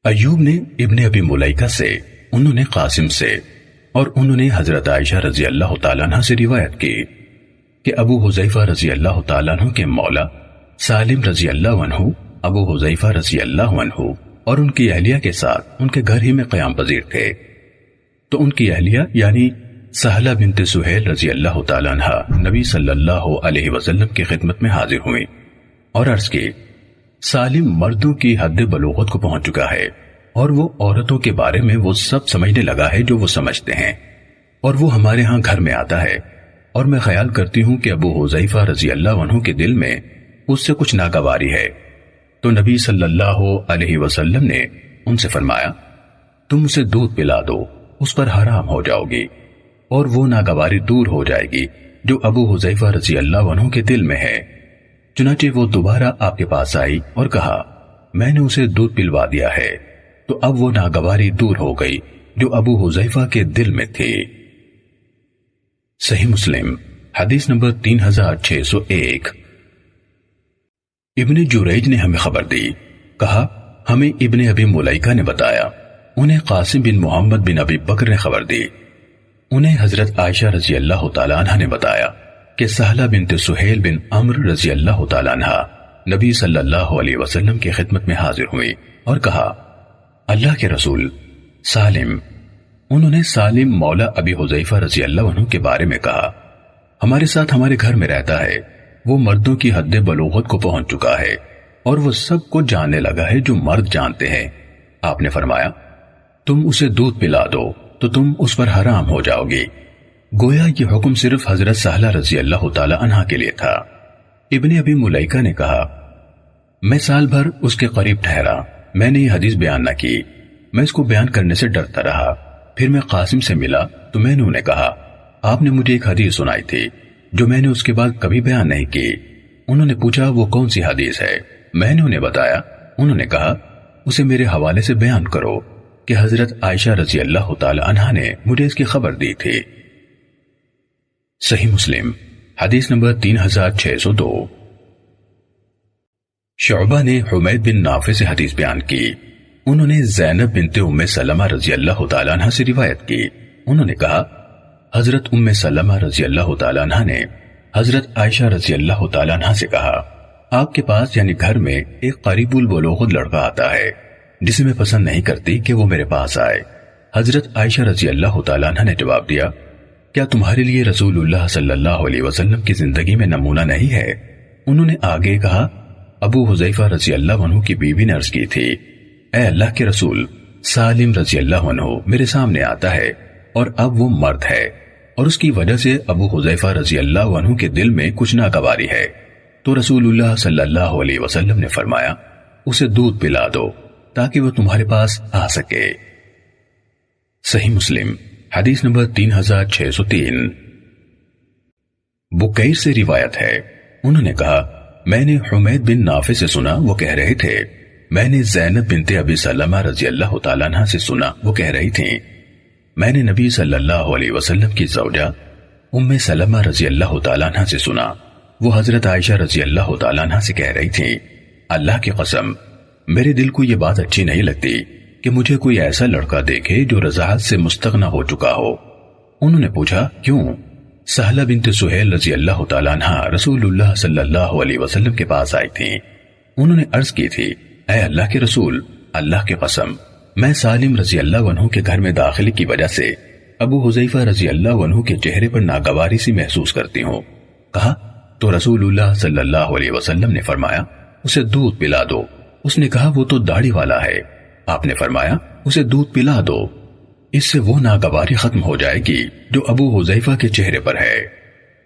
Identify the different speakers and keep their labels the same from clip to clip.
Speaker 1: ایوب نے ابن ابی ملیکہ سے، انہوں نے قاسم سے، اور انہوں نے حضرت عائشہ رضی اللہ تعالیٰ عنہ سے روایت کی کہ ابو حذیفہ رضی اللہ تعالیٰ عنہ کے مولا سالم رضی اللہ عنہ ابو حذیفہ رضی اللہ عنہ اور ان کی اہلیہ کے ساتھ ان کے گھر ہی میں قیام پذیر تھے، تو ان کی اہلیہ یعنی سہلہ بنت سہیل رضی اللہ تعالیٰ عنہ نبی صلی اللہ علیہ وسلم کی خدمت میں حاضر ہوئیں اور عرض کی، سالم مردوں کی حد بلوغت کو پہنچ چکا ہے اور وہ عورتوں کے بارے میں وہ سب سمجھنے لگا ہے جو وہ سمجھتے ہیں، اور وہ ہمارے ہاں گھر میں آتا ہے، اور میں خیال کرتی ہوں کہ ابو حذیفہ رضی اللہ عنہ کے دل میں اس سے کچھ ناگواری ہے۔ تو نبی صلی اللہ علیہ وسلم نے ان سے فرمایا، تم اسے دودھ پلا دو، اس پر حرام ہو جاؤ گی، اور وہ ناگواری دور ہو جائے گی جو ابو حذیفہ رضی اللہ عنہ کے دل میں ہے۔ چنانچہ وہ دوبارہ آپ کے پاس آئی اور کہا، میں نے اسے دودھ پلوا دیا ہے، تو اب وہ ناگواری دور ہو گئی جو ابو حذیفہ کے دل میں تھی۔ صحیح مسلم حدیث نمبر 3601۔ ابن جریج نے ہمیں خبر دی، کہا ہمیں ابن ابی ملیکہ نے بتایا، انہیں قاسم بن محمد بن ابی بکر نے خبر دی، انہیں حضرت عائشہ رضی اللہ تعالیٰ عنہ نے بتایا کہ سہلہ بنت سہیل بن عمرو رضی اللہ تعالیٰ عنہ نبی صلی اللہ علیہ وسلم کی خدمت میں حاضر ہوئی اور کہا، اللہ کے رسول سالم، انہوں نے سالم مولا ابی حذیفہ رضی اللہ عنہ کے بارے میں کہا، ہمارے ساتھ ہمارے گھر میں رہتا ہے، وہ مردوں کی حد بلوغت کو پہنچ چکا ہے اور وہ سب کو جاننے لگا ہے جو مرد جانتے ہیں۔ آپ نے فرمایا، تم اسے دودھ پلا دو تو تم اس پر حرام ہو جاؤ گی۔ گویا یہ حکم صرف حضرت سہلہ رضی اللہ تعالی عنہ کے لیے تھا۔ ابن ابی ملیکہ نے کہا، میں سال بھر اس کے قریب ٹھہرا، میں نے یہ حدیث بیان نہ کی، میں اس کو بیان کرنے سے ڈرتا رہا۔ پھر میں قاسم سے ملا تو میں نے انہیں کہا، آپ نے مجھے ایک حدیث سنائی تھی جو میں نے اس کے بعد کبھی بیان نہیں کی۔ انہوں نے پوچھا وہ کون سی حدیث ہے؟ میں نے انہیں بتایا۔ انہوں نے کہا، اسے میرے حوالے سے بیان کرو کہ حضرت عائشہ رضی اللہ تعالی عنہا نے مجھے اس کی خبر دی تھی۔ صحیح مسلم حدیث نمبر 3602۔ شعبہ نے حمید بن نافع سے حدیث بیان کی، انہوں نے زینب بنت ام سلمہ رضی اللہ تعالی عنہ سے روایت کی، انہوں نے کہا، حضرت ام سلمہ رضی اللہ تعالی عنہ نے حضرت عائشہ رضی اللہ تعالی عنہ سے کہا، آپ کے پاس یعنی گھر میں ایک قریب البلوغ لڑکا آتا ہے جسے میں پسند نہیں کرتی کہ وہ میرے پاس آئے۔ حضرت عائشہ رضی اللہ تعالی عنہ نے جواب دیا، کیا تمہارے لیے رسول اللہ صلی اللہ علیہ وسلم کی زندگی میں نمونہ نہیں ہے؟ انہوں نے آگے کہا، ابو حذیفہ رضی اللہ عنہ کی بیوی نے عرض کی تھی، اے اللہ کے رسول، سالم رضی اللہ عنہ میرے سامنے آتا ہے اور اب وہ مرد ہے اور اس کی وجہ سے ابو حذیفہ رضی اللہ عنہ کے دل میں کچھ ناگواری ہے۔ تو رسول اللہ صلی اللہ علیہ وسلم نے فرمایا، اسے دودھ پلا دو تاکہ وہ تمہارے پاس آ سکے۔ صحیح مسلم حدیث نمبر 3603۔ بکیر سے روایت ہے، انہوں نے کہا، میں نے حمید بن نافع سے سنا، وہ کہہ رہے تھے، میں نے زینب بنت ابی سلمہ رضی اللہ تعالیٰ عنہ سے سنا، وہ کہہ رہی تھیں، میں نے نبی صلی اللہ علیہ وسلم کی زوجہ ام سلمہ رضی اللہ تعالیٰ عنہ سے سنا، وہ حضرت عائشہ رضی اللہ تعالیٰ عنہ سے کہہ رہی تھیں، اللہ کی قسم میرے دل کو یہ بات اچھی نہیں لگتی کہ مجھے کوئی ایسا لڑکا دیکھے جو رضاعت سے مستغنی ہو چکا ہو۔ انہوں نے پوچھا، کیوں؟ سہلہ بنت سہیل رضی اللہ تعالیٰ عنہ رسول اللہ صلی اللہ علیہ وسلم کے پاس آئی تھیں، انہوں نے عرض کی تھی، اے اللہ کے رسول، اللہ کی قسم میں سالم رضی اللہ عنہ کے گھر میں داخلے کی وجہ سے ابو حذیفہ رضی اللہ عنہ کے چہرے پر ناگواری سی محسوس کرتی ہوں۔ کہا تو رسول اللہ صلی اللہ علیہ وسلم نے فرمایا، اسے دودھ پلا دو۔ اس نے کہا، وہ تو داڑھی والا ہے۔ آپ نے فرمایا، اسے دودھ پلا دو، اس سے وہ ناگواری ختم ہو جائے گی جو ابو حذیفہ کے چہرے پر ہے۔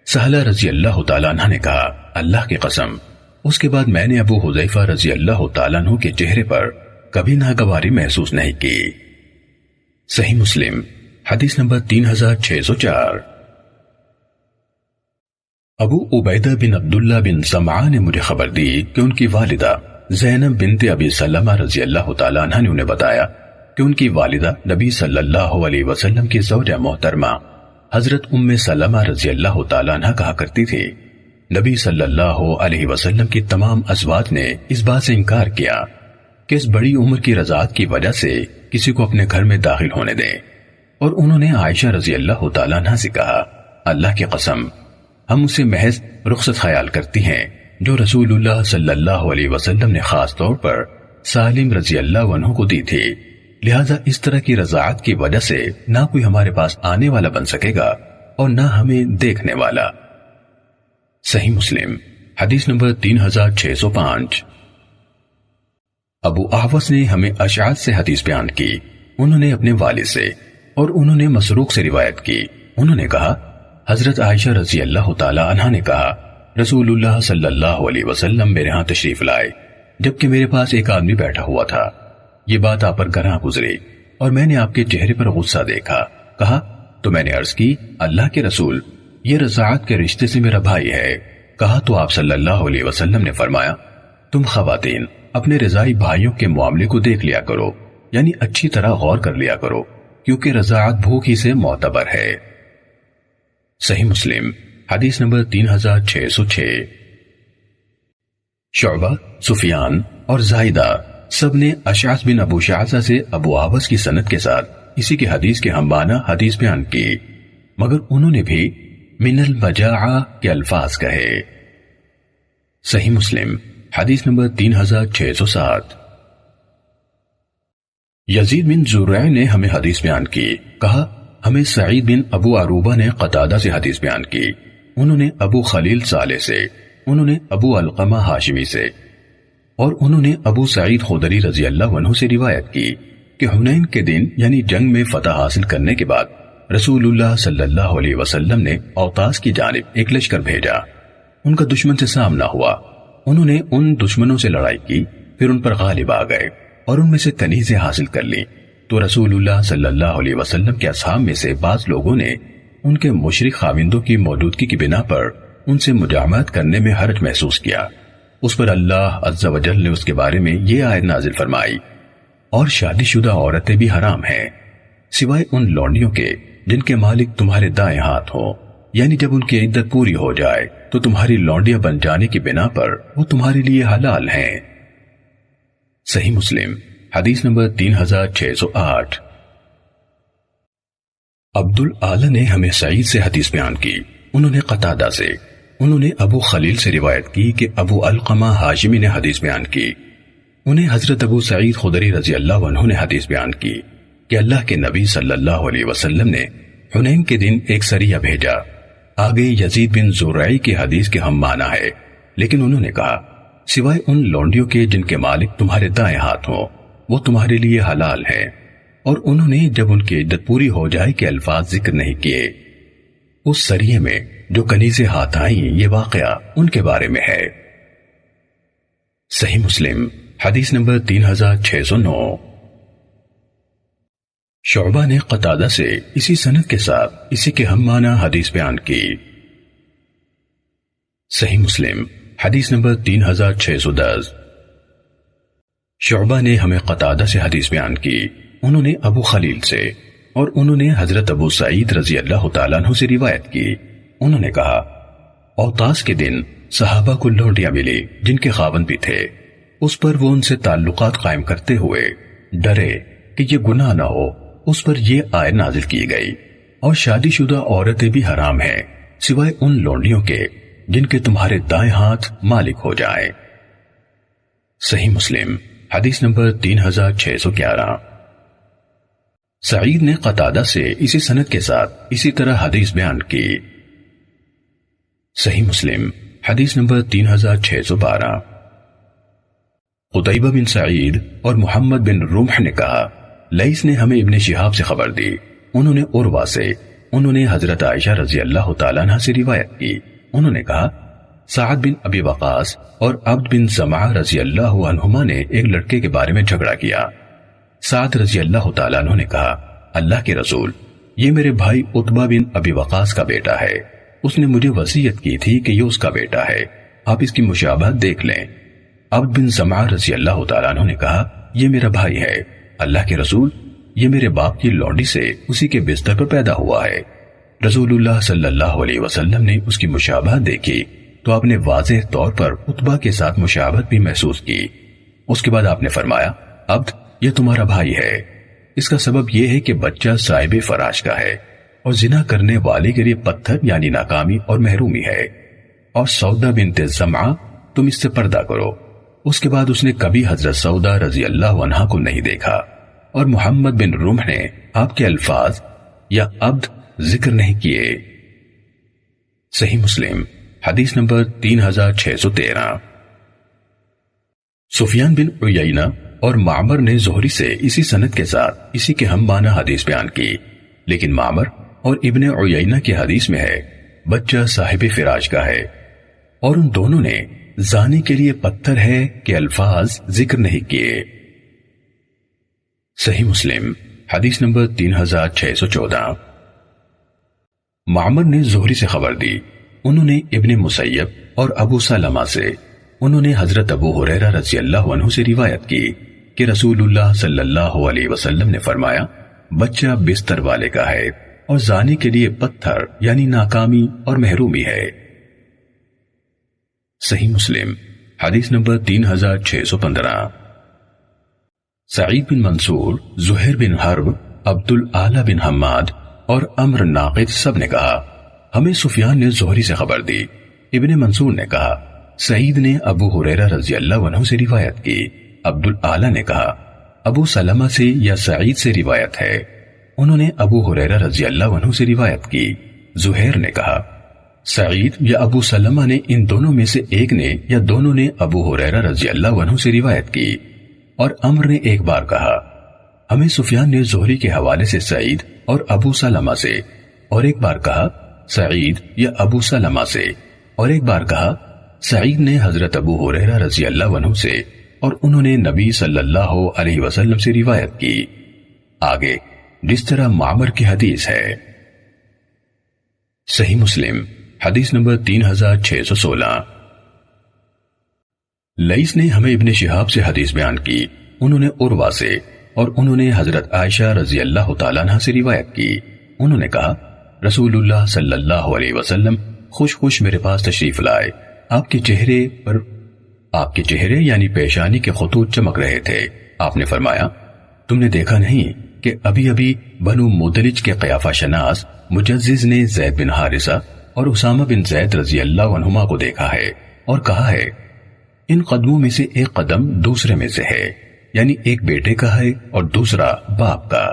Speaker 1: سہلہ رضی اللہ تعالیٰ عنہ نے کہا، اللہ کی قسم اس کے بعد میں نے ابو حذیفہ رضی اللہ تعالیٰ عنہ کے چہرے پر کبھی ناگواری محسوس نہیں کی۔ صحیح مسلم حدیث نمبر 3604۔ ابو عبیدہ بن عبداللہ بن سمعہ نے مجھے خبر دی کہ ان کی والدہ زینب بنت ابی سلمہ رضی اللہ تعالیٰ عنہ نے انہیں بتایا کہ ان کی والدہ نبی صلی اللہ علیہ وسلم کی زوجہ محترمہ حضرت ام سلمہ رضی اللہ تعالیٰ عنہ کہا کرتی تھی، نبی صلی اللہ علیہ وسلم کی تمام ازواج نے اس بات سے انکار کیا کہ اس بڑی عمر کی رضاعت کی وجہ سے کسی کو اپنے گھر میں داخل ہونے دیں۔ اور انہوں نے عائشہ رضی اللہ تعالیٰ عنہ سے کہا، اللہ کی قسم ہم اسے محض رخصت خیال کرتی ہیں جو رسول اللہ صلی اللہ علیہ وسلم نے خاص طور پر سالم رضی اللہ عنہ کو دی تھی، لہذا اس طرح کی رضاعت کی وجہ سے نہ کوئی ہمارے پاس آنے والا بن سکے گا اور نہ ہمیں دیکھنے والا۔ صحیح مسلم حدیث نمبر 3605۔ ابو احوص نے ہمیں اشعث سے حدیث بیان کی، انہوں نے اپنے والد سے اور انہوں نے مسروق سے روایت کی، انہوں نے کہا حضرت عائشہ رضی اللہ تعالی عنہا نے کہا رسول اللہ صلی اللہ علیہ وسلم میرے ہاں تشریف لائے جبکہ میرے پاس ایک آدمی بیٹھا ہوا تھا۔ یہ بات آپ پر گراں گزری اور میں نے آپ کے چہرے پر غصہ دیکھا، کہا تو میں نے عرض کی اللہ کے رسول یہ رضاعت کے رشتے سے میرا بھائی ہے۔ کہا تو آپ صلی اللہ علیہ وسلم نے فرمایا تم خواتین اپنے رضائی بھائیوں کے معاملے کو دیکھ لیا کرو، یعنی اچھی طرح غور کر لیا کرو، کیونکہ رضاعت بھوک ہی سے معتبر ہے۔ صحیح مسلم حدیث نمبر 3606۔ شعبہ، سفیان اور زائدہ سب نے اشعث بن ابو شعثہ سے ابو احوص کی سند کے ساتھ اسی کی حدیث کے ہم معنی حدیث بیان کی، مگر انہوں نے بھی من المجاعہ کے الفاظ کہے۔ صحیح مسلم حدیث نمبر 3607۔ یزید بن زرع نے ہمیں حدیث بیان کی، کہا ہمیں سعید بن ابو عروبہ نے قتادہ سے حدیث بیان کی، انہوں نے ابو خلیل صالح سے، انہوں نے ابو علقمہ ہاشمی سے، اور انہوں نے ابو سعید خدری رضی اللہ عنہ سے روایت کی کہ حنین کے دن یعنی جنگ میں فتح حاصل کرنے کے بعد رسول اللہ صلی اللہ علیہ وسلم نے اوطاس کی جانب ایک لشکر بھیجا، ان کا دشمن سے سامنا ہوا، انہوں نے ان دشمنوں سے لڑائی کی، پھر ان پر غالب آ گئے اور ان میں سے کنیزیں حاصل کر لی، تو رسول اللہ صلی اللہ علیہ وسلم کے اصحاب میں سے بعض لوگوں نے ان کے مشرک خاوندوں کی موجودگی کی بنا پر ان سے مجاملت کرنے میں حرج محسوس کیا۔ اس پر اللہ عز و جل نے اس کے بارے میں یہ آیت نازل فرمائی، اور شادی شدہ عورتیں بھی حرام ہیں سوائے ان لونڈیوں کے جن کے مالک تمہارے دائیں ہاتھ ہوں، یعنی جب ان کی عدت پوری ہو جائے تو تمہاری لونڈیاں بن جانے کی بنا پر وہ تمہارے لیے حلال ہیں۔ صحیح مسلم حدیث نمبر 3608۔ عبد الاعلی نے ہمیں سعید سے حدیث بیان کی، انہوں نے قتادہ سے، انہوں نے ابو خلیل سے روایت کی کہ ابو علقمہ ہاشمی نے حدیث بیان کی، انہیں حضرت ابو سعید خدری رضی اللہ عنہ نے حدیث بیان کی کہ اللہ کے نبی صلی اللہ علیہ وسلم نے حنین کے دن ایک سریہ بھیجا۔ آگے یزید بن زرعی کی حدیث کے ہم معنی ہے، لیکن انہوں نے کہا سوائے ان لونڈیوں کے جن کے مالک تمہارے دائیں ہاتھ ہوں وہ تمہارے لیے حلال ہیں، اور انہوں نے جب ان کی عدت پوری ہو جائے کہ الفاظ ذکر نہیں کیے۔ اس سریے میں جو کنیزیں ہاتھ آئیں یہ واقعہ ان کے بارے میں ہے۔ صحیح مسلم حدیث نمبر 3609۔ شعبہ نے قتادہ سے اسی سند کے ساتھ اسی کے ہم معنی حدیث بیان کی۔ صحیح مسلم حدیث نمبر 3610۔ شعبہ نے ہمیں قتادہ سے حدیث بیان کی، انہوں نے ابو خلیل سے، اور انہوں نے حضرت ابو سعید رضی اللہ تعالیٰ عنہ سے روایت کی، انہوں نے کہا اوطاس کے دن صحابہ کو لونڈیاں ملی جن کے خاوند بھی تھے، اس پر وہ ان سے تعلقات قائم کرتے ہوئے ڈرے کہ یہ گناہ نہ ہو، اس پر یہ آیت نازل کی گئی، اور شادی شدہ عورتیں بھی حرام ہیں سوائے ان لونڈیوں کے جن کے تمہارے دائیں ہاتھ مالک ہو جائیں۔ صحیح مسلم حدیث نمبر 3611۔ سعید نے قتادہ سے اسی سند کے ساتھ اسی طرح حدیث بیان کی۔ صحیح مسلم حدیث نمبر 3612۔ قتیبہ بن سعید اور محمد بن رمح نے کہا لیث نے ہمیں ابن شہاب سے خبر دی، انہوں نے عروہ سے، انہوں نے حضرت عائشہ رضی اللہ تعالیٰ عنہ سے روایت کی، انہوں نے کہا سعد بن ابی وقاص اور عبد بن زمعہ رضی اللہ عنہما نے ایک لڑکے کے بارے میں جھگڑا کیا۔ سعد رضی اللہ تعالیٰ عنہ نے کہا اللہ کے رسول یہ میرے بھائی عتبہ بن ابی وقاص کا بیٹا ہے، اس نے مجھے وصیت کی تھی کہ یہ اس کا بیٹا ہے، آپ اس کی مشابہت دیکھ لیں۔ عبد بن زمعہ رضی اللہ تعالیٰ عنہ نے کہا یہ میرا بھائی ہے، اللہ کے رسول یہ میرے باپ کی لونڈی سے اسی کے بستر پر پیدا ہوا ہے۔ رسول اللہ صلی اللہ علیہ وسلم نے اس کی مشابہت دیکھی تو آپ نے واضح طور پر عتبہ کے ساتھ مشابہت بھی محسوس کی، اس کے بعد آپ نے فرمایا عبد یہ تمہارا بھائی ہے، اس کا سبب یہ ہے کہ بچہ صاحب فراش کا ہے اور زنا کرنے والے کے لیے پتھر یعنی ناکامی اور محرومی ہے، اور سودا بنت زمعہ تم اس سے پردہ کرو۔ اس کے بعد اس نے کبھی حضرت سودا رضی اللہ عنہا کو نہیں دیکھا، اور محمد بن رمح نے آپ کے الفاظ یا عبد ذکر نہیں کیے۔ صحیح مسلم حدیث نمبر 3613۔ سفیان بن عیینہ اور معمر نے زہری سے اسی سند کے ساتھ اسی کے ہم معنی حدیث بیان کی، لیکن معمر اور ابن عیینہ کی حدیث میں ہے بچہ صاحب فراش کا ہے، اور ان دونوں نے زانی کے لیے پتھر ہے کہ الفاظ ذکر نہیں کیے۔ صحیح مسلم حدیث نمبر 3614۔ معمر نے زہری سے خبر دی، انہوں نے ابن مسیب اور ابو سلمہ سے، انہوں نے حضرت ابو ہریرہ رضی اللہ عنہ سے روایت کی کہ رسول اللہ صلی اللہ علیہ وسلم نے فرمایا بچہ بستر والے کا ہے اور زانی کے لیے پتھر یعنی ناکامی اور محرومی ہے۔ صحیح مسلم حدیث نمبر 3615۔ سعید بن منصور، زہیر بن حرب، عبد الاعلی بن حماد اور عمر ناقد سب نے کہا ہمیں سفیان نے زہری سے خبر دی۔ ابن منصور نے کہا سعید نے ابو ہریرہ رضی اللہ عنہ سے روایت کی۔ عبد الاعلی نے کہا ابو سلمہ سے یا سعید سے روایت ہے، انہوں نے ابو ہریرہ رضی اللہ عنہ سے روایت کی۔ زہیر نے کہا سعید یا ابو سلمہ نے ان دونوں میں سے ایک نے یا دونوں نے ابو ہریرہ رضی اللہ عنہ سے روایت کی، اور عمر نے ایک بار کہا ہمیں سفیان نے زہری کے حوالے سے سعید اور ابو سلمہ سے، اور ایک بار کہا سعید یا ابو سلمہ سے، اور ایک بار کہا سعید نے حضرت ابو ہریرہ رضی اللہ عنہ سے، اور انہوں نے نبی صلی اللہ علیہ وسلم سے روایت کی۔ آگے جس طرح معمر کی حدیث ہے۔ صحیح مسلم حدیث نمبر 3616۔ لئیس نے ہمیں ابن شہاب سے حدیث بیان کی، انہوں نے عروہ سے، اور انہوں نے حضرت عائشہ رضی اللہ تعالیٰ عنہ سے روایت کی، انہوں نے کہا رسول اللہ صلی اللہ علیہ وسلم خوش خوش میرے پاس تشریف لائے، آپ کے چہرے یعنی پیشانی کے خطوط چمک رہے تھے۔ آپ نے فرمایا تم نے دیکھا نہیں کہ ابھی ابھی بنو مدلج کے قیافہ شناس مجزز نے زید بن حارثہ اور اسامہ بن زید رضی اللہ عنہما کو دیکھا ہے اور کہا ہے ان قدموں میں سے ایک قدم دوسرے میں سے ہے، یعنی ایک بیٹے کا ہے اور دوسرا باپ کا۔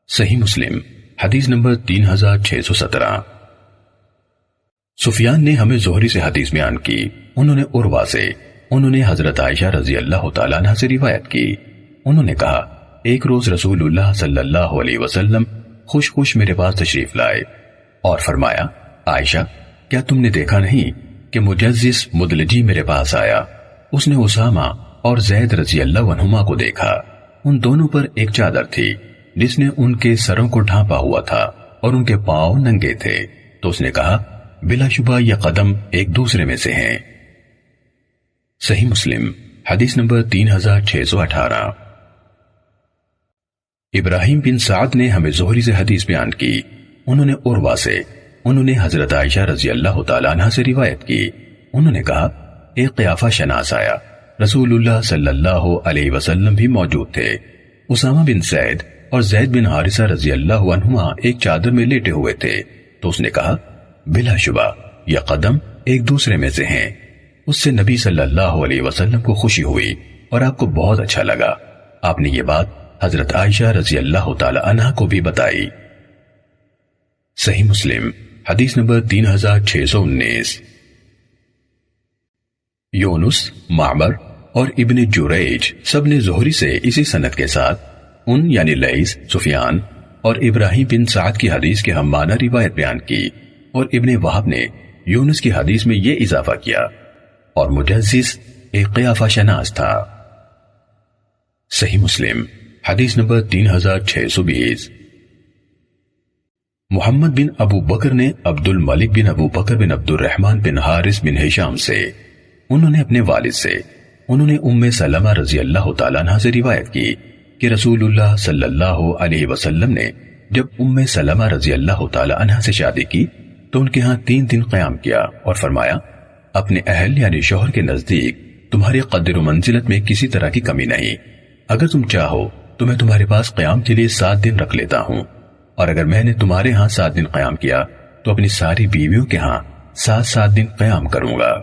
Speaker 1: صحیح مسلم حدیث نمبر 3617۔ سفیان نے ہمیں زہری سے حدیث بیان کی، انہوں نے عروہ سے، انہوں نے حضرت عائشہ رضی اللہ تعالیٰ عنہ سے روایت کی، انہوں نے کہا ایک روز رسول اللہ صلی اللہ علیہ وسلم خوش خوش میرے پاس تشریف لائے اور فرمایا عائشہ کیا تم نے دیکھا نہیں کہ مجزز مدلجی میرے پاس آیا، اس نے اسامہ اور زید رضی اللہ عنہما کو دیکھا، ان دونوں پر ایک چادر تھی جس نے ان کے سروں کو ڈھانپا ہوا تھا اور ان کے پاؤں ننگے تھے، تو اس نے کہا بلا شبہ یہ قدم ایک دوسرے میں سے ہیں۔ صحیح مسلم حدیث نمبر 3618۔ ابراہیم بن سعد نے ہمیں زہری سے حدیث بیان کی، انہوں نے عروہ سے، انہوں نے حضرت عائشہ رضی اللہ تعالیٰ عنہ سے روایت کی، انہوں نے کہا ایک قیافہ شناس آیا، رسول اللہ صلی اللہ علیہ وسلم بھی موجود تھے، اسامہ بن زید اور زید بن حارثہ رضی اللہ عنہما ایک چادر میں لیٹے ہوئے تھے، تو اس نے کہا بلا شبہ یہ قدم ایک دوسرے میں سے ہیں۔ اس سے نبی صلی اللہ علیہ وسلم کو خوشی ہوئی اور آپ کو بہت اچھا لگا، آپ نے یہ بات حضرت عائشہ رضی اللہ تعالی عنہا کو بھی بتائی۔ صحیح مسلم حدیث نمبر 3619۔ یونس، معمر اور ابن جریج سب نے زہری سے اسی سند کے ساتھ ان یعنی لیث، سفیان اور ابراہیم بن سعد کی حدیث کے ہم معنی روایت بیان کی، اور ابن وہب نے یونس کی حدیث میں یہ اضافہ کیا اور مجزز ایک قیافہ شناس تھا۔ صحیح مسلم حدیث نمبر 3620۔ محمد بن ابو بکر نے عبد الملک بن ابو بکر بن عبد الرحمن بن حارث بن ہشام سے، انہوں نے اپنے والد سے، انہوں نے ام سلمہ رضی اللہ تعالیٰ عنہ سے روایت کی کہ رسول اللہ صلی اللہ علیہ وسلم نے جب ام سلمہ رضی اللہ تعالیٰ عنہ سے شادی کی تو ان کے ہاں 3 دن قیام کیا اور فرمایا اپنے اہل یعنی شوہر کے نزدیک تمہاری قدر و منزلت میں کسی طرح کی کمی نہیں. اگر تم چاہو تو میں تمہارے پاس قیام کے لیے 7 دن رکھ لیتا ہوں، اور اگر میں نے تمہارے ہاں 7 دن قیام کیا تو اپنی ساری بیویوں کے ہاں 7 دن قیام کروں گا.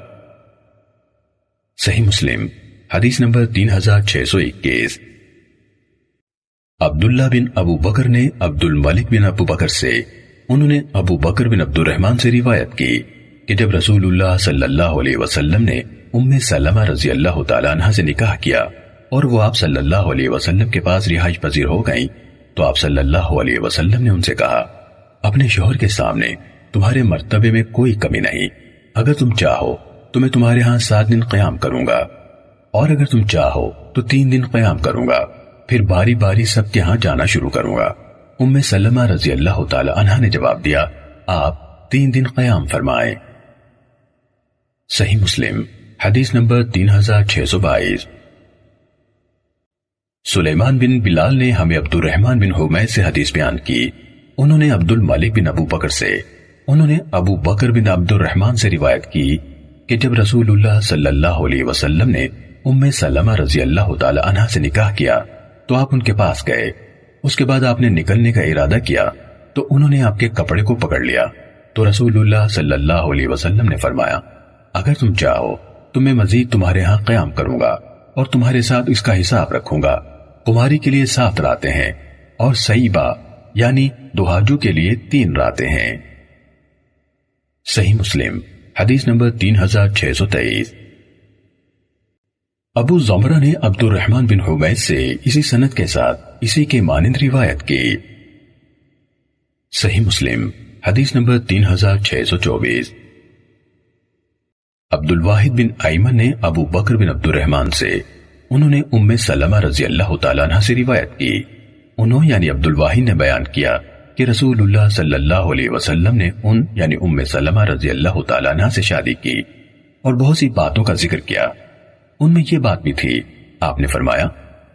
Speaker 1: صحیح مسلم حدیث نمبر 3621. عبداللہ بن ابو بکر نے عبد الملک بن ابو بکر سے، انہوں نے ابو بکر بن عبد الرحمن سے روایت کی کہ جب رسول اللہ صلی اللہ علیہ وسلم نے ام سلمہ رضی اللہ تعالیٰ عنہ سے نکاح کیا اور وہ آپ صلی اللہ علیہ وسلم کے پاس رہائش پذیر ہو گئیں تو آپ صلی اللہ علیہ وسلم نے ان سے کہا، اپنے شوہر کے سامنے تمہارے مرتبے میں کوئی کمی نہیں. اگر تم چاہو تو میں تمہارے ہاں 7 دن قیام کروں گا، اور اگر تم چاہو تو 3 دن قیام کروں گا، پھر باری باری سب کے ہاں جانا شروع کروں گا. ام سلمہ رضی اللہ تعالی عنہا نے جواب دیا، آپ 3 دن قیام فرمائیں. صحیح مسلم حدیث نمبر 3622. سلیمان بن بلال نے ہمیں عبد الرحمن بن حمید سے حدیث بیان کی، انہوں نے عبد الملک بن ابو بکر سے، انہوں نے ابو بکر بن عبد الرحمن سے روایت کی کہ جب رسول اللہ صلی اللہ علیہ وسلم نے ام سلمہ رضی اللہ تعالی عنہ سے نکاح کیا تو آپ ان کے پاس گئے. اس کے بعد آپ نے نکلنے کا ارادہ کیا تو انہوں نے آپ کے کپڑے کو پکڑ لیا تو رسول اللہ صلی اللہ علیہ وسلم نے فرمایا، اگر تم چاہو تو میں مزید تمہارے ہاں قیام کروں گا اور تمہارے ساتھ اس کا حساب رکھوں گا. کماری کے لیے 7 راتیں ہیں اور سیبہ یعنی دہاجو کے لیے 3 راتیں ہیں. صحیح مسلم حدیث نمبر 3623. ابو زمرہ نے عبد الرحمن بن حمید سے اسی سند کے ساتھ اسی کے مانند روایت کی. صحیح مسلم حدیث نمبر 3624. عبد الواحد بن ایمن نے ابو بکر بن عبد الرحمن سے، انہوں نے ام سلمہ رضی اللہ تعالیٰ عنہ سے روایت کی، انہوں یعنی عبد الواحد نے بیان کیا کہ رسول اللہ صلی اللہ علیہ وسلم نے ان یعنی ام سلمہ رضی اللہ تعالیٰ عنہ سے شادی کی اور بہت سی باتوں کا ذکر کیا. ان میں یہ بات بھی تھی، آپ نے فرمایا،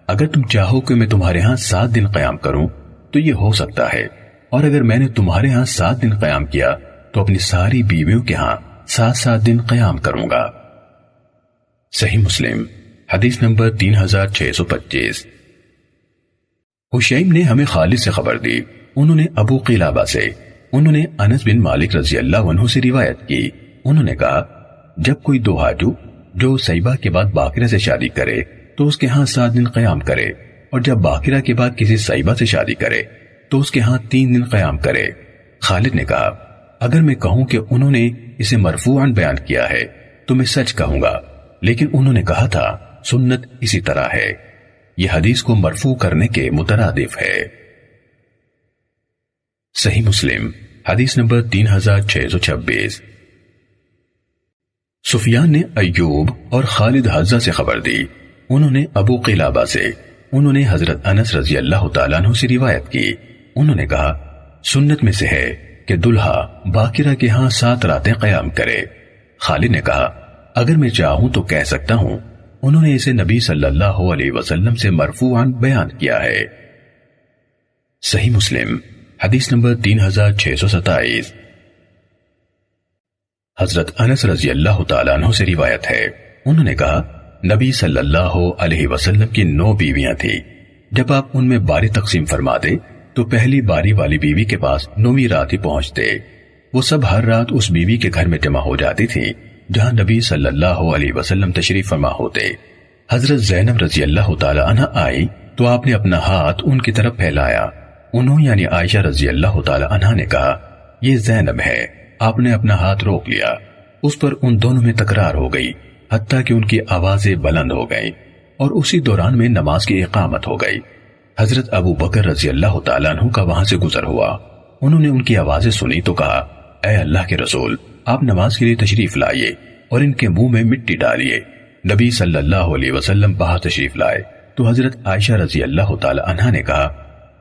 Speaker 1: اگر تم چاہو کہ میں تمہارے ہاں 7 دن قیام کروں تو یہ ہو سکتا ہے، اور اگر میں نے تمہارے ہاں 7 دن قیام کیا تو اپنی ساری بیویوں کے ہاں 7 دن قیام کروں گا. صحیح مسلم حدیث نمبر 3625. حشیم نے ہمیں خالد سے خبر دی، انہوں نے ابو قلابہ سے، انہوں نے انس بن مالک رضی اللہ عنہ سے روایت کی، انہوں نے کہا، جب کوئی دہاجو جو سیبہ کے بعد باقرہ سے شادی کرے تو اس کے ہاں 7 دن قیام کرے، اور جب باقرہ کے بعد کسی سیبہ سے شادی کرے تو اس کے ہاں 3 دن قیام کرے. خالد نے کہا، اگر میں کہوں کہ انہوں نے اسے مرفوعاً بیان کیا ہے تو میں سچ کہوں گا، لیکن انہوں نے کہا تھا سنت اسی طرح ہے. یہ حدیث کو مرفوع کرنے کے مترادف ہے. صحیح مسلم حدیث نمبر 3626. سفیان نے ایوب اور خالد حذا سے خبر دی، انہوں نے ابو قلابہ سے، انہوں نے حضرت انس رضی اللہ تعالیٰ عنہ سے روایت کی، انہوں نے کہا، سنت میں سے ہے کہ دلہا باقرہ کے ہاں 7 راتیں قیام کرے. خالد نے کہا، اگر میں چاہوں تو کہہ سکتا ہوں، انہوں نے اسے نبی صلی اللہ علیہ وسلم سے مرفوعاً بیان کیا ہے. صحیح مسلم حدیث نمبر 3627. حضرت انس رضی اللہ تعالیٰ عنہ سے روایت ہے، انہوں نے کہا، نبی صلی اللہ علیہ وسلم کی 9 بیویاں تھیں. جب آپ ان میں باری تقسیم فرما دے تو پہلی باری والی بیوی کے پاس 9ویں رات ہی پہنچتے. وہ سب ہر رات اس بیوی کے گھر میں جمع ہو جاتی تھیں جہاں نبی صلی اللہ علیہ وسلم تشریف فرما ہوتے. حضرت زینب رضی اللہ تعالی عنہ آئی تو آپ نے اپنا ہاتھ ان کی طرف پھیلایا. انہوں یعنی عائشہ رضی اللہ تعالی عنہ نے کہا، یہ زینب ہے. آپ نے اپنا ہاتھ روک لیا. اس پر ان دونوں میں تکرار ہو گئی حتیٰ کہ ان کی آوازیں بلند ہو گئیں اور اسی دوران میں نماز کی اقامت ہو گئی. حضرت ابو بکر رضی اللہ تعالیٰ عنہ کا وہاں سے گزر ہوا. انہوں نے ان کی آوازیں سنی تو کہا، اے اللہ کے رسول، آپ نماز کے لیے تشریف لائیے اور ان کے منہ میں مٹی ڈالیے. نبی صلی اللہ علیہ وسلم باہر تشریف لائے تو حضرت عائشہ رضی اللہ تعالی عنہا نے کہا،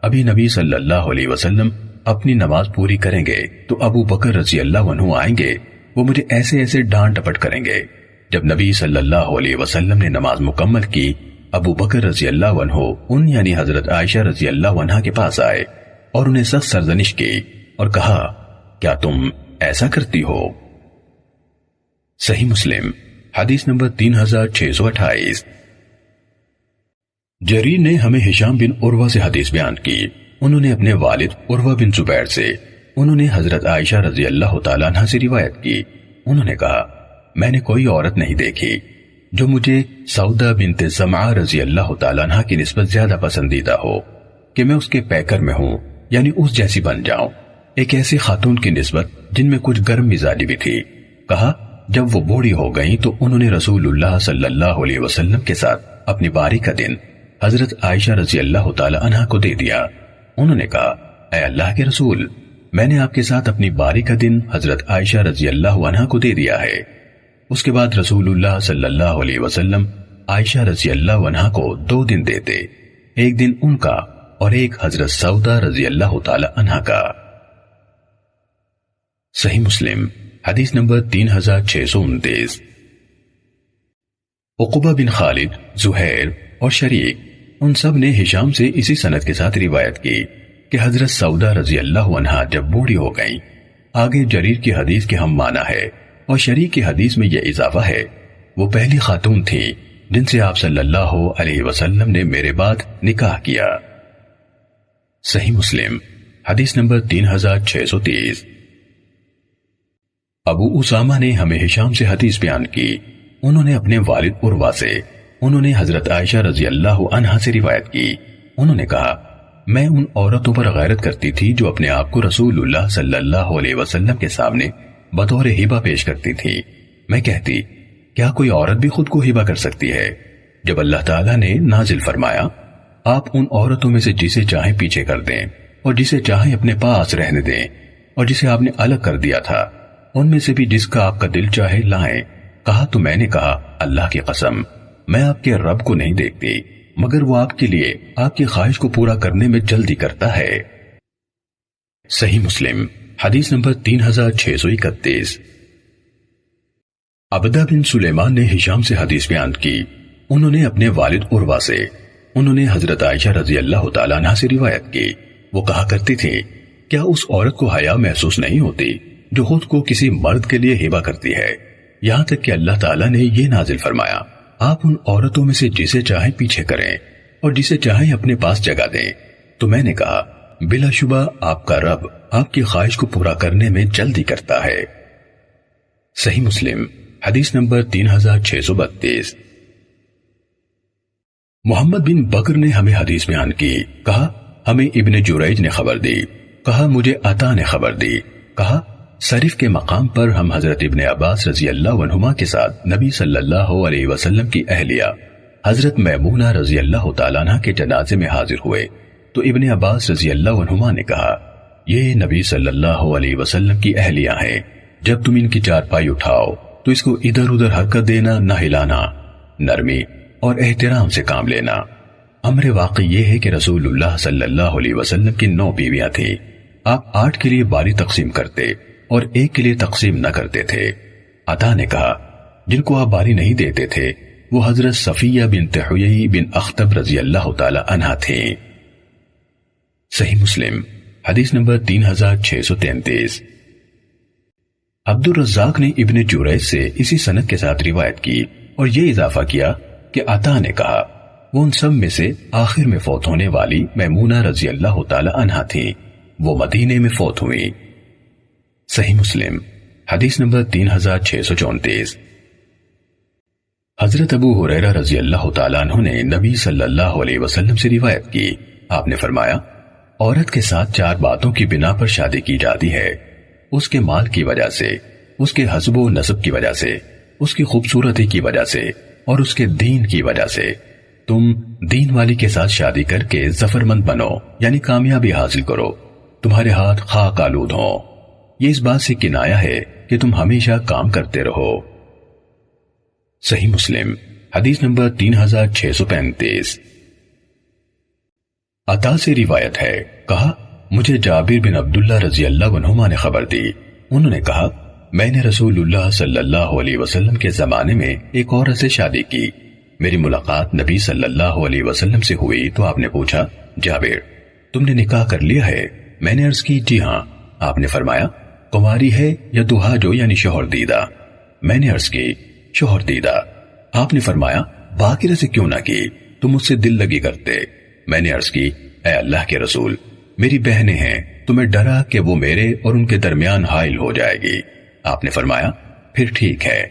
Speaker 1: ابھی نبی صلی اللہ علیہ وسلم اپنی نماز پوری کریں گے تو ابو بکر رضی اللہ عنہ آئیں گے، وہ مجھے ایسے ایسے ڈانٹ ڈپٹ کریں گے. جب نبی صلی اللہ علیہ وسلم نے نماز مکمل کی، ابو بکر رضی اللہ عنہ ان یعنی حضرت عائشہ رضی اللہ عنہا کے پاس آئے اور انہیں سخت سرزنش کی اور کہا، کیا تم ایسا کرتی ہو؟ صحیح مسلم حدیث نمبر 3628۔ جریر نے ہمیں ہشام بن عروہ سے حدیث بیان کی، انہوں نے اپنے والد عروہ بن زبیر سے، انہوں نے حضرت عائشہ رضی اللہ تعالیٰ عنہ سے روایت کی، انہوں نے کہا میں نے کوئی عورت نہیں دیکھی جو مجھے سودا بنت زمعہ رضی اللہ تعالیٰ عنہ کی نسبت زیادہ پسندیدہ ہو کہ میں اس کے پیکر میں ہوں، یعنی اس جیسی بن جاؤں، ایک ایسی خاتون کی نسبت جن میں کچھ گرم مزاجی بھی تھی۔ کہا جب وہ بوڑھی ہو گئیں تو انہوں نے رسول اللہ صلی اللہ علیہ وسلم کے ساتھ اپنی باری کا دن حضرت عائشہ رضی اللہ تعالی عنہ کو دے دیا۔ انہوں نے کہا اے اللہ کے رسول، میں نے آپ کے ساتھ اپنی باری کا دن حضرت عائشہ رضی اللہ عنہ کو دے دیا ہے۔ اس کے بعد رسول اللہ صلی اللہ علیہ وسلم عائشہ رضی اللہ عنہ کو 2 دن دیتے، ایک دن ان کا اور ایک حضرت سودا رضی اللہ تعالی عنہ کا۔ صحیح مسلم حدیث نمبر 3629۔ عقبہ بن خالد، زہیر اور شریک ان سب نے ہشام سے اسی سند کے ساتھ روایت کی کہ حضرت سودا رضی اللہ عنہا جب بوڑھی ہو گئیں، آگے جریر کی حدیث کے ہم معنی ہے اور شریک کی حدیث میں یہ اضافہ ہے، وہ پہلی خاتون تھی جن سے آپ صلی اللہ علیہ وسلم نے میرے بعد نکاح کیا۔ صحیح مسلم حدیث نمبر 3630۔ ابو اسامہ نے ہمیں ہشام سے حدیث بیان کی، انہوں نے اپنے والد عروہ سے، انہوں نے حضرت عائشہ رضی اللہ عنہا سے روایت کی، انہوں نے کہا میں ان عورتوں پر غیرت کرتی تھی جو اپنے آپ کو رسول اللہ صلی اللہ علیہ وسلم کے سامنے بطور ہبہ پیش کرتی تھی۔ میں کہتی کیا کوئی عورت بھی خود کو ہبہ کر سکتی ہے؟ جب اللہ تعالیٰ نے نازل فرمایا آپ ان عورتوں میں سے جسے چاہیں پیچھے کر دیں اور جسے چاہیں اپنے پاس رہنے دیں، اور جسے آپ نے الگ کر دیا تھا ان میں سے بھی جس کا آپ کا دل چاہے لائیں۔ کہا تو میں نے کہا اللہ کی قسم میں آپ کے رب کو نہیں دیکھتی مگر وہ آپ کے لیے آپ کی خواہش کو پورا کرنے میں جلدی کرتا ہے۔ صحیح مسلم حدیث نمبر 3631۔ عبدہ بن سلیمان نے ہشام سے حدیث بیان کی، انہوں نے اپنے والد عروہ سے، انہوں نے حضرت عائشہ رضی اللہ تعالیٰ عنہ سے روایت کی، وہ کہا کرتی تھی کیا اس عورت کو حیا محسوس نہیں ہوتی جو خود کو کسی مرد کے لیے ہبہ کرتی ہے، یہاں تک کہ اللہ تعالیٰ نے یہ نازل فرمایا آپ ان عورتوں میں سے جسے چاہیں پیچھے کریں اور جسے چاہیں اپنے پاس جگہ دیں۔ تو میں نے کہا بلا شبہ آپ کا رب آپ کی خواہش کو پورا کرنے میں جلدی کرتا ہے۔ صحیح مسلم حدیث نمبر 3632۔ محمد بن بکر نے ہمیں حدیث بیان کی، کہا ہمیں ابن جریج نے خبر دی، کہا مجھے عطا نے خبر دی، کہا صرف کے مقام پر ہم حضرت ابن عباس رضی اللہ عنہما کے ساتھ نبی صلی اللہ علیہ وسلم کی اہلیہ حضرت میمونہ رضی اللہ تعالیٰ عنہ کے جنازے میں حاضر ہوئے تو ابن عباس رضی اللہ عنہما نے کہا یہ نبی صلی اللہ علیہ وسلم کی اہلیہ ہیں، جب تم ان کی چارپائی اٹھاؤ تو اس کو ادھر ادھر حرکت دینا نہ ہلانا، نرمی اور احترام سے کام لینا۔ امر واقعی یہ ہے کہ رسول اللہ صلی اللہ علیہ وسلم کی 9 بیویاں تھیں، آپ 8 کے لیے باری تقسیم کرتے اور 1 کے لیے تقسیم نہ کرتے تھے۔ عطا نے کہا جن کو آپ باری نہیں دیتے تھے وہ حضرت صفیہ بنت حیی بن اخطب رضی اللہ تعالی عنہا تھیں۔ صحیح مسلم حدیث نمبر 3633۔ عبد الرزاق نے ابن جریج سے اسی سند کے ساتھ روایت کی اور یہ اضافہ کیا کہ عطا نے کہا وہ ان سب میں سے آخر میں فوت ہونے والی میمونہ رضی اللہ تعالی عنہا تھی، وہ مدینے میں فوت ہوئی۔ صحیح مسلم حدیث نمبر 3634۔ حضرت ابو ہریرہ رضی اللہ تعالیٰ عنہ نے نبی صلی اللہ علیہ وسلم سے روایت کی، آپ نے فرمایا عورت کے ساتھ 4 باتوں کی بنا پر شادی کی جاتی ہے، اس کے مال کی وجہ سے، اس کے حسب و نسب کی وجہ سے، اس کی خوبصورتی کی وجہ سے اور اس کے دین کی وجہ سے۔ تم دین والی کے ساتھ شادی کر کے ظفرمند بنو، یعنی کامیابی حاصل کرو، تمہارے ہاتھ خاک آلود ہوں۔ یہ اس بات سے کنایا ہے کہ تم ہمیشہ کام کرتے رہو۔ صحیح مسلم حدیث نمبر 3635۔ عطا سے روایت ہے، کہا مجھے جابر بن عبداللہ رضی اللہ عنہما نے خبر دی، انہوں نے کہا میں نے رسول اللہ صلی اللہ علیہ وسلم کے زمانے میں ایک عورت سے شادی کی، میری ملاقات نبی صلی اللہ علیہ وسلم سے ہوئی تو آپ نے پوچھا جابر تم نے نکاح کر لیا ہے؟ میں نے عرض کی جی ہاں۔ آپ نے فرمایا کنواری ہے یا دہا جو یعنی شوہر دیدہ؟ میں نے عرض کی شوہر دیدہ۔ آپ نے فرمایا باقرہ سے کیوں نہ کی، تم مجھ سے دل لگی کرتے۔ میں نے عرض کی اے اللہ کے رسول، میری بہنیں ہیں تو میں ڈرا کہ وہ میرے اور ان کے درمیان حائل ہو جائے گی۔ آپ نے فرمایا پھر ٹھیک ہے،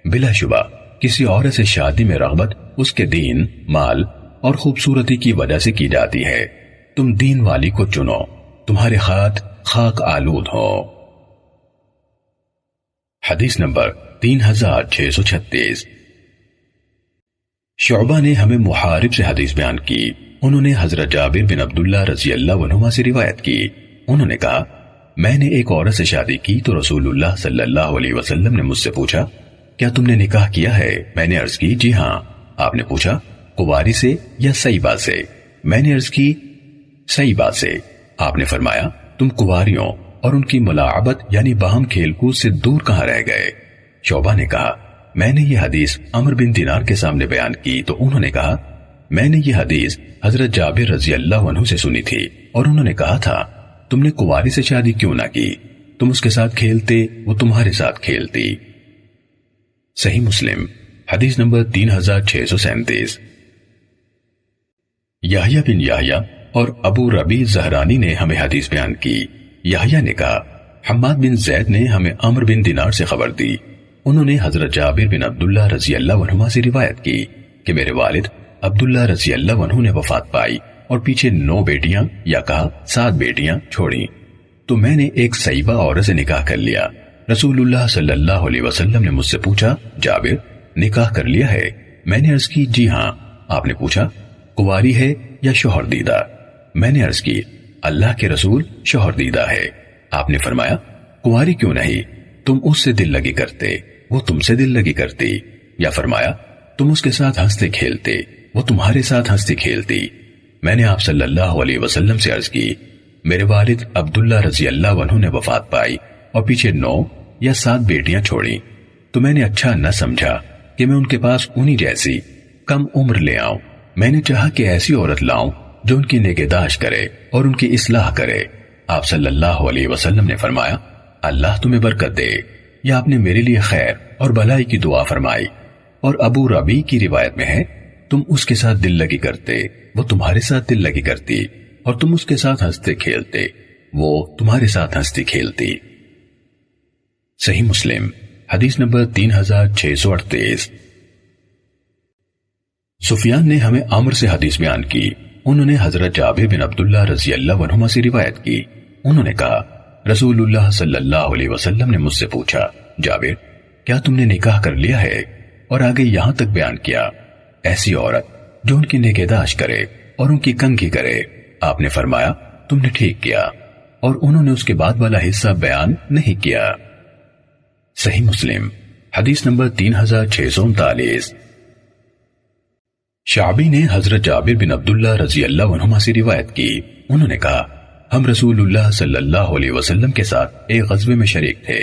Speaker 1: بلا شبہ کسی عورت سے شادی میں رغبت اس کے دین، مال اور خوبصورتی کی وجہ سے کی جاتی ہے۔ تم دین والی کو چنو، تمہارے ہاتھ خاک آلود ہو۔ حدیث نمبر 3636۔ شعبہ نے ہمیں محارب سے حدیث بیان کی، انہوں نے حضرت جابر بن عبداللہ رضی اللہ عنہما سے روایت کی، انہوں نے کہا میں نے ایک عورت سے شادی کی تو رسول اللہ صلی اللہ علیہ وسلم نے مجھ سے پوچھا کیا تم نے نکاح کیا ہے؟ میں نے عرض کی جی ہاں۔ آپ نے پوچھا قواری سے یا سیبہ سے؟ میں نے عرض کی سیبہ سے۔ آپ نے فرمایا تم قواریوں اور ان کی ملاعبت یعنی باہم کھیل کود سے دور کہاں رہ گئے؟ شعبہ نے کہا میں نے یہ حدیث عمر بن دینار کے سامنے بیان کی تو انہوں نے کہا میں نے یہ حدیث حضرت جابر رضی اللہ عنہ سے سنی تھی اور انہوں نے کہا تھا تم نے قواری سے شادی کیوں نہ کی، تم اس کے ساتھ کھیلتے وہ تمہارے ساتھ کھیلتی۔ صحیح مسلم حدیث نمبر 3637۔ یحییٰ بن یحییٰ اور ابو ربیع زہرانی نے ہمیں حدیث بیان کی۔ یحییٰ نے کہا حماد بن زید نے ہمیں عمر بن دینار سے خبر دی، انہوں نے حضرت جابر بن عبداللہ رضی اللہ عنہما سے روایت کی کہ میرے والد عبداللہ رضی اللہ عنہ نے وفات پائی اور پیچھے 9 بیٹیاں یا کہا 7 بیٹیاں چھوڑیں، تو میں نے ایک سیبہ عورت سے نکاح کر لیا۔ رسول اللہ صلی اللہ علیہ وسلم نے مجھ سے پوچھا جابر نکاح کر لیا ہے؟ میں نے عرض کی جی ہاں۔ آپ نے پوچھا کنواری ہے یا شوہر دیدہ؟ میں نے عرض کی اللہ کے رسول شوہر دیدہ ہے۔ آپ نے فرمایا کنواری کیوں نہیں، تم اس سے دل لگی کرتے وہ تم سے دل لگی کرتی، یا فرمایا تم اس کے ساتھ ہنستے کھیلتے وہ تمہارے ساتھ ہنستی کھیلتی۔ میں نے آپ صلی اللہ علیہ وسلم سے عرض کی میرے والد عبداللہ رضی اللہ عنہ نے وفات پائی اور پیچھے 9 یا 7 بیٹیاں چھوڑیں، تو میں نے اچھا نہ سمجھا کہ میں ان کے پاس انہی جیسی کم عمر لے آؤں۔ میں نے چاہا کہ ایسی عورت لاؤں جو ان کی نگہداشت کرے اور ان کی اصلاح کرے۔ آپ صلی اللہ علیہ وسلم نے فرمایا اللہ تمہیں برکت دے، یا آپ نے میرے لیے خیر اور بھلائی کی دعا فرمائی۔ اور ابو ربیع کی روایت میں ہے تم اس کے ساتھ دل لگی کرتے وہ تمہارے ساتھ دل لگی کرتی، اور تم اس کے ساتھ ہنستے کھیلتے وہ تمہارے ساتھ ہنستی کھیلتی۔ صحیح مسلم حدیث نمبر 3638۔ سفیان نے ہمیں عمر سے حدیث بیان کی، انہوں نے حضرت جابر بن عبداللہ رضی اللہ عنہما سے روایت کی، انہوں نے کہا رسول اللہ صلی اللہ علیہ وسلم نے مجھ سے پوچھا جابر کیا تم نے نکاح کر لیا ہے؟ اور آگے یہاں تک بیان کیا ایسی عورت جو ان کی نگہداشت کرے اور ان کی کنگھی کرے۔ آپ نے فرمایا تم نے ٹھیک کیا، اور انہوں نے اس کے بعد والا حصہ بیان نہیں کیا۔ صحیح مسلم حدیث نمبر 3639۔ شعبی نے حضرت جابر بن عبداللہ رضی اللہ عنہما سے روایت کی، انہوں نے کہا ہم رسول اللہ صلی اللہ علیہ وسلم کے ساتھ ایک غزوے میں شریک تھے۔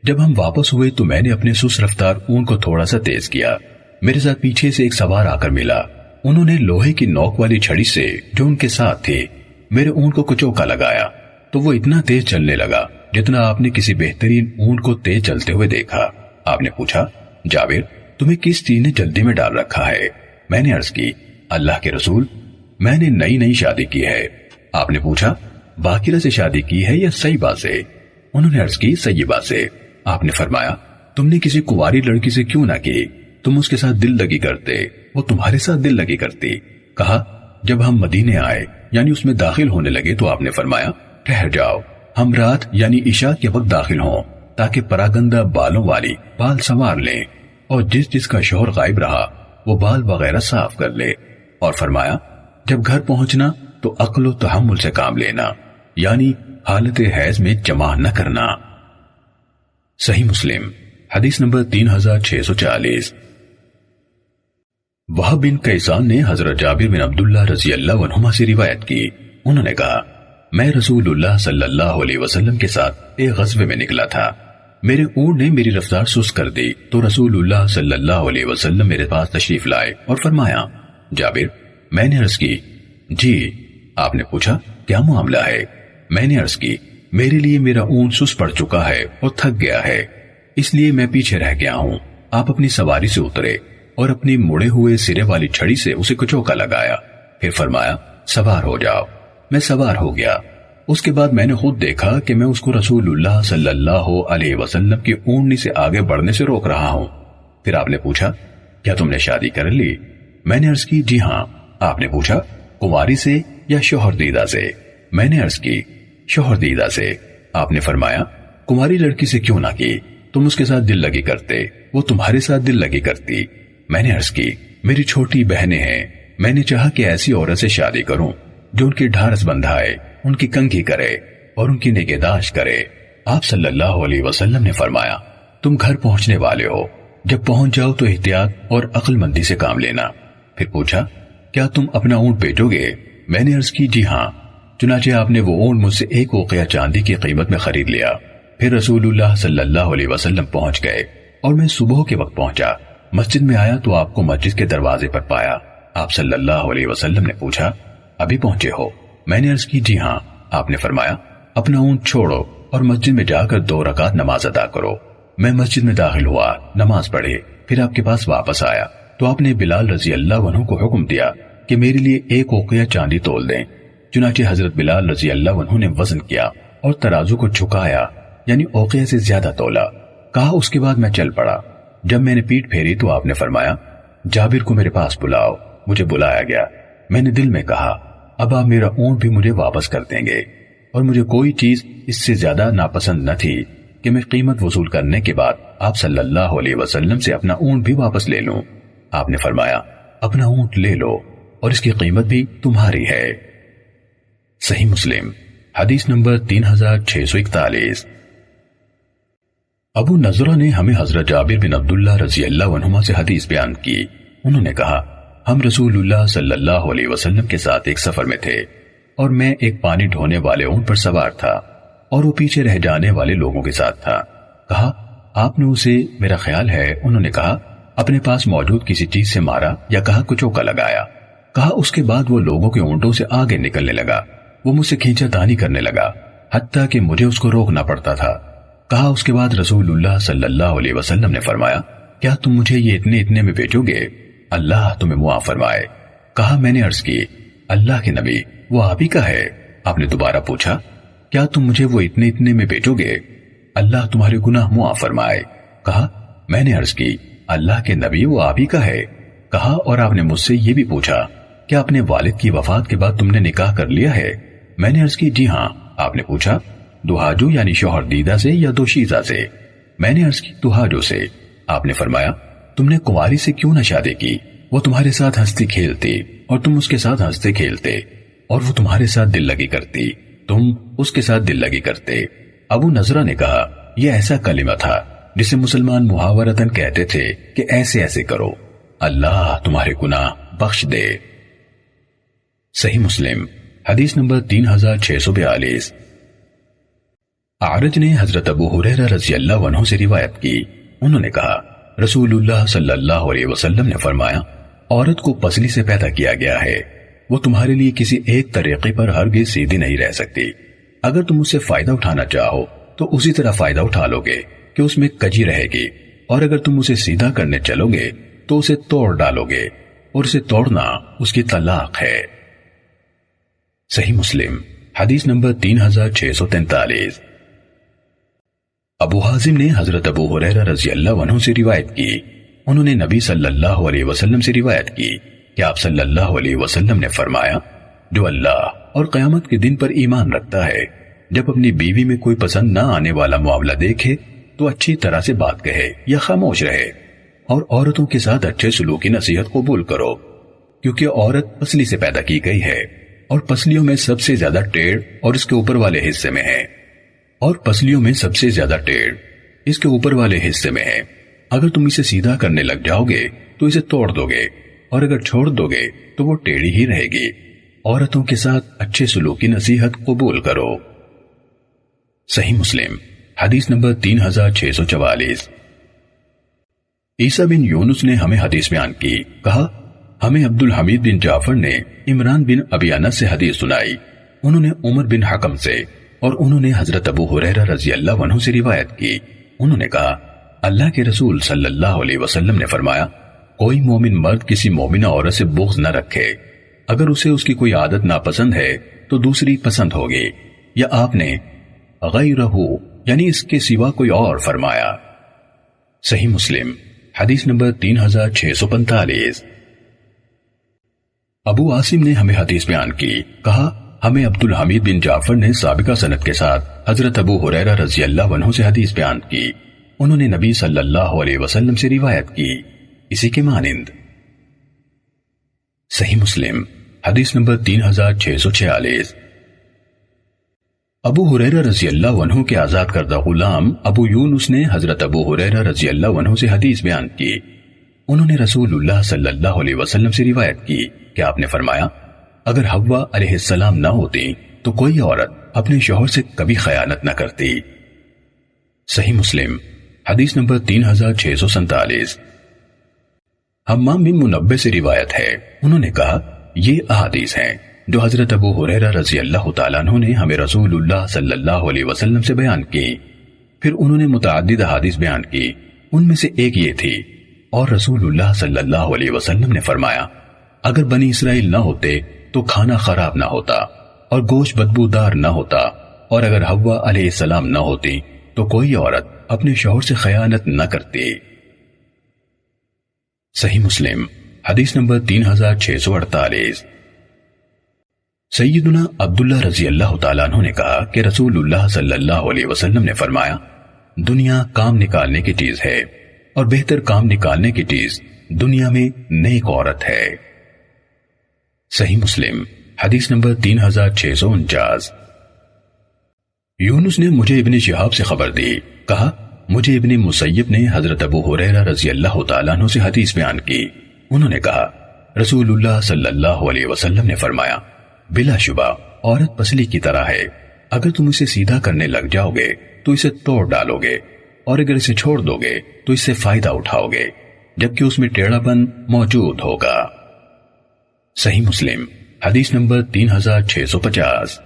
Speaker 1: جب ہم واپس ہوئے تو میں نے اپنے سست رفتار اونٹ کو تھوڑا سا تیز کیا، میرے ساتھ پیچھے سے ایک سوار آ کر ملا، انہوں نے لوہے کی نوک والی چھڑی سے جو ان کے ساتھ تھی میرے اونٹ کو کچوکا لگایا تو وہ اتنا تیز چلنے لگا جتنا آپ نے کسی بہترین اونٹ کو تیز چلتے ہوئے دیکھا۔ آپ نے پوچھا جابر تمہیں کس چیز نے جلدی میں ڈال رکھا ہے؟ میں نے عرض کی اللہ کے رسول میں نے نئی شادی کی ہے۔ آپ نے پوچھا باقرہ سے شادی کی ہے یا سیبہ سے؟ انہوں نے عرض کی سیبہ سے۔ آپ نے فرمایا تم نے کسی کنواری لڑکی سے کیوں نہ کی، تم اس کے ساتھ دل لگی کرتے وہ تمہارے ساتھ دل لگی کرتی۔ کہا جب ہم مدینے آئے یعنی اس میں داخل ہونے لگے تو آپ نے فرمایا ٹھہر جاؤ، ہم رات یعنی عشاء کے وقت داخل ہوں تاکہ پراگندہ بالوں والی بال سنوار لیں، اور جس کا شوہر غائب رہا وہ بال وغیرہ صاف کر لے، اور فرمایا جب گھر پہنچنا تو عقل و تحمل سے کام لینا، یعنی حالت حیض میں جمع نہ کرنا۔ صحیح مسلم حدیث نمبر 3640۔ وہب بن کیسان نے حضرت جابر بن عبداللہ رضی اللہ عنہما سے روایت کی، انہوں نے کہا میں رسول اللہ صلی اللہ علیہ وسلم کے ساتھ ایک غزوے میں نکلا تھا، میرے اونٹ نے میری رفتار سست کر دی تو رسول اللہ صلی اللہ علیہ وسلم میرے پاس تشریف لائے اور فرمایا جابر، میں نے عرض کی جی۔ آپ نے پوچھا کیا معاملہ ہے؟ میں نے عرض کی میرے لیے میرا اونٹ سست پڑ چکا ہے اور تھک گیا ہے، اس لیے میں پیچھے رہ گیا ہوں، آپ اپنی سواری سے اترے اور اپنی مڑے ہوئے سرے والی چھڑی سے اسے کچوکا لگایا، پھر فرمایا سوار ہو جاؤ۔ میں سوار ہو گیا۔ اس کے بعد میں نے خود دیکھا کہ میں اس کو رسول اللہ صلی اللہ علیہ وسلم کی اونٹنی سے آگے بڑھنے سے روک رہا ہوں۔ پھر آپ نے پوچھا کیا تم نے شادی کر لی؟ میں نے عرض کی جی ہاں۔ آپ نے پوچھا کنواری سے یا شوہر دیدہ سے؟ میں نے عرض کی شوہر دیدہ سے۔ آپ نے فرمایا کنواری لڑکی سے کیوں نہ کی؟ تم اس کے ساتھ دل لگی کرتے، وہ تمہارے ساتھ دل لگی کرتی۔ میں نے عرض کی میری چھوٹی بہنیں ہیں، میں نے چاہا کہ ایسی عورت سے شادی کروں جو ان کی ڈھارس بندھائے، ان کی کنگھی کرے اور ان کی نگہداشت کرے۔ آپ صلی اللہ علیہ وسلم نے فرمایا تم گھر پہنچنے والے ہو، جب پہنچ جاؤ تو احتیاط اور عقل مندی سے کام لینا۔ پھر پوچھا کیا تم اپنا اونٹ بیچو گے؟ میں نے عرض کی جی ہاں۔ چنانچہ آپ نے وہ اونٹ مجھ سے 1 اوقیہ چاندی کی قیمت میں خرید لیا۔ پھر رسول اللہ صلی اللہ علیہ وسلم پہنچ گئے اور میں صبح کے وقت پہنچا۔ مسجد میں آیا تو آپ کو مسجد کے دروازے پر پایا۔ آپ صلی اللہ علیہ وسلم نے پوچھا ابھی پہنچے ہو؟ میں نے عرض کی جی ہاں۔ آپ نے فرمایا اپنا اونٹ چھوڑو اور مسجد میں جا کر 2 رکعت نماز ادا کرو۔ میں مسجد میں داخل ہوا، نماز پڑھی، پھر آپ کے پاس واپس آیا تو آپ نے بلال رضی اللہ عنہ کو حکم دیا کہ میرے لیے 1 اوقیہ چاندی تول دیں۔ چنانچہ حضرت بلال رضی اللہ عنہ نے وزن کیا اور ترازو کو جھکایا، یعنی اوقیہ سے زیادہ تولا۔ کہا اس کے بعد میں چل پڑا۔ جب میں نے پیٹھ پھیری تو آپ نے فرمایا جابر کو میرے پاس بلاؤ۔ مجھے بلایا گیا۔ میں نے دل میں کہا اب آپ میرا اونٹ بھی مجھے واپس کر دیں گے، اور مجھے کوئی چیز اس سے زیادہ ناپسند نہ تھی کہ میں قیمت وصول کرنے کے بعد آپ صلی اللہ علیہ وسلم سے اپنا اونٹ بھی واپس لے لوں۔ آپ نے فرمایا اپنا اونٹ لے لو اور اس کی قیمت بھی تمہاری ہے۔ صحیح مسلم حدیث نمبر 3641۔ ابو نضرہ نے ہمیں حضرت جابر بن عبداللہ رضی اللہ عنہما سے حدیث بیان کی۔ انہوں نے کہا ہم رسول اللہ صلی اللہ علیہ وسلم کے ساتھ ایک سفر میں تھے اور میں ایک پانی ڈھونے والے اونٹ پر سوار تھا اور وہ پیچھے رہ جانے والے لوگوں کے ساتھ تھا۔ کہا آپ نے اسے میرا خیال ہے انہوں نے کہا اپنے پاس موجود کسی چیز سے مارا یا کہا کچوکا لگایا۔ کہا اس کے بعد وہ لوگوں کے اونٹوں سے آگے نکلنے لگا، وہ مجھ سے کھینچا تانی کرنے لگا حتیٰ کہ مجھے اس کو روکنا پڑتا تھا۔ کہا اس کے بعد رسول اللہ صلی اللہ علیہ وسلم نے فرمایا کیا تم مجھے یہ اتنے میں بیچو گے؟ اللہ تمہیں معاف فرمائے۔ کہا میں نے عرض کی اللہ کے نبی وہ آپ ہی کا ہے۔ آپ نے دوبارہ پوچھا کیا تم مجھے وہ اتنے میں بیچو گے؟ اللہ تمہارے گناہ معاف فرمائے۔ کہا میں نے عرض کی اللہ کے نبی وہ آپ ہی کا ہے۔ کہا اور آپ نے مجھ سے یہ بھی پوچھا کیا اپنے والد کی وفات کے بعد تم نے نکاح کر لیا ہے؟ میں نے عرض کی جی ہاں۔ آپ نے پوچھا دہاجو یعنی شوہر دیدہ سے یا دوشیزہ سے؟ میں نے عرض کی دہاجو سے۔ آپ نے فرمایا تم نے کنواری سے کیوں نہ شادی کی؟ وہ تمہارے ساتھ ہنستی کھیلتی اور تم اس کے ساتھ ہنستے کھیلتے، اور وہ تمہارے ساتھ دل لگی کرتی، تم اس کے ساتھ دل لگی کرتے۔ ابو نضرہ نے کہا یہ ایسا کلمہ تھا جسے مسلمان محاورتاً کہتے تھے کہ ایسے ایسے کرو، اللہ تمہارے گناہ بخش دے۔ صحیح مسلم حدیث نمبر 3642۔ اعرج نے حضرت ابو ہریرہ رضی اللہ عنہ سے روایت کی، انہوں نے کہا رسول اللہ صلی اللہ علیہ وسلم نے فرمایا عورت کو پسلی سے پیدا کیا گیا ہے، وہ تمہارے لیے کسی ایک طریقے پر ہرگز سیدھی نہیں رہ سکتی۔ اگر تم اس سے فائدہ اٹھانا چاہو تو اسی طرح فائدہ اٹھا لو گے کہ اس میں کجی رہے گی، اور اگر تم اسے سیدھا کرنے چلو گے تو اسے توڑ ڈالو گے، اور اسے توڑنا اس کی طلاق ہے۔ صحیح مسلم حدیث نمبر 3643۔ ابو حازم نے حضرت ابو ہریرہ رضی اللہ عنہ سے روایت کی، انہوں نے نبی صلی اللہ علیہ وسلم سے روایت کی کہ آپ صلی اللہ علیہ وسلم نے فرمایا جو اللہ اور قیامت کے دن پر ایمان رکھتا ہے جب اپنی بیوی میں کوئی پسند نہ آنے والا معاملہ دیکھے تو اچھی طرح سے بات کہے یا خاموش رہے، اور عورتوں کے ساتھ اچھے سلوک کی نصیحت قبول کرو، کیونکہ عورت پسلی سے پیدا کی گئی ہے، اور پسلیوں میں سب سے زیادہ ٹیڑھ اور اس کے اوپر والے حصے میں ہے، اور پسلیوں میں سب سے زیادہ ٹیڑھ اس کے اوپر والے حصے میں ہے۔ اگر تم اسے سیدھا کرنے لگ جاؤ گے تو اسے توڑ دو گے، اور اگر چھوڑ دو گے تو وہ ٹیڑھی ہی رہے گی۔ عورتوں کے ساتھ اچھے سلوک کی نصیحت قبول کرو۔ صحیح مسلم حدیث نمبر 3644۔ عیسیٰ بن یونس نے ہمیں حدیث بیان کی، کہا ہمیں عبد الحمید بن جعفر نے عمران بن ابی انس سے حدیث سنائی، انہوں نے عمر بن حکم سے، اور انہوں نے حضرت ابو ہریرہ رضی اللہ عنہ سے روایت کی، انہوں نے کہا اللہ کے رسول صلی اللہ علیہ وسلم نے فرمایا، کوئی مومن مرد کسی مومنہ عورت سے بغض نہ رکھے، اگر اسے اس کی کوئی عادت ناپسند ہے تو دوسری پسند ہوگی، یا آپ نے غیرہ یعنی اس کے سوا کوئی اور فرمایا۔ صحیح مسلم حدیث نمبر 3645۔ ابو عاصم نے ہمیں حدیث بیان کی، کہا ہمیں عبد الحمید بن جعفر نے سابقہ سند کے ساتھ حضرت ابو ہریرہ رضی اللہ عنہ سے حدیث بیان کی، انہوں نے نبی صلی اللہ علیہ وسلم سے روایت کی، اسی کے مانند۔ صحیح مسلم حدیث نمبر 3646۔ ابو ہریرہ رضی اللہ عنہ کے آزاد کردہ غلام ابو یونس نے حضرت ابو ہریرہ رضی اللہ عنہ سے حدیث بیان کی، انہوں نے رسول اللہ صلی اللہ علیہ وسلم سے روایت کی کہ آپ نے فرمایا، اگر حوا علیہ السلام نہ ہوتی تو کوئی عورت اپنے شوہر سے کبھی خیانت نہ کرتی۔ صحیح مسلم حدیث نمبر 3647۔ حمام بن منبہ سے روایت ہے، انہوں نے کہا یہ احادیث ہیں جو حضرت ابو ہریرہ رضی اللہ تعالیٰ عنہ نے ہمیں رسول اللہ صلی اللہ علیہ وسلم سے بیان کی۔ پھر انہوں نے متعدد احادیث بیان کی، ان میں سے ایک یہ تھی، اور رسول اللہ صلی اللہ علیہ وسلم نے فرمایا، اگر بنی اسرائیل نہ ہوتے تو کھانا خراب نہ ہوتا اور گوشت بدبودار نہ ہوتا، اور اگر حوا علیہ السلام نہ ہوتی تو کوئی عورت اپنے شوہر سے خیانت نہ کرتی۔ صحیح مسلم حدیث نمبر 3648۔ سیدنا عبداللہ رضی اللہ تعالیٰ عنہ نے کہا کہ رسول اللہ صلی اللہ علیہ وسلم نے فرمایا، دنیا کام نکالنے کی چیز ہے اور بہتر کام نکالنے کی چیز دنیا میں نیک عورت ہے۔ صحیح مسلم حدیث نمبر 3649۔ یونس نے مجھے ابن شہاب سے خبر دی، کہا مجھے ابن مسیب نے حضرت ابو ہریرہ رضی اللہ تعالیٰ عنہ سے حدیث بیان کی، انہوں نے کہا رسول اللہ صلی اللہ علیہ وسلم نے فرمایا، بلا شبہ عورت پسلی کی طرح ہے، اگر تم اسے سیدھا کرنے لگ جاؤ گے تو اسے توڑ ڈالو گے، اور اگر اسے چھوڑ دو گے تو اس سے فائدہ اٹھاؤ گے، جبکہ اس میں ٹیڑھا پن موجود ہوگا۔ صحیح مسلم حدیث نمبر 3650۔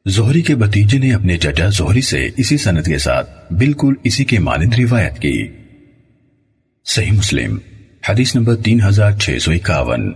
Speaker 1: زہری کے بھتیجے نے اپنے چچا زہری سے اسی سند کے ساتھ بالکل اسی کے مانند روایت کی۔ صحیح مسلم حدیث نمبر 3651۔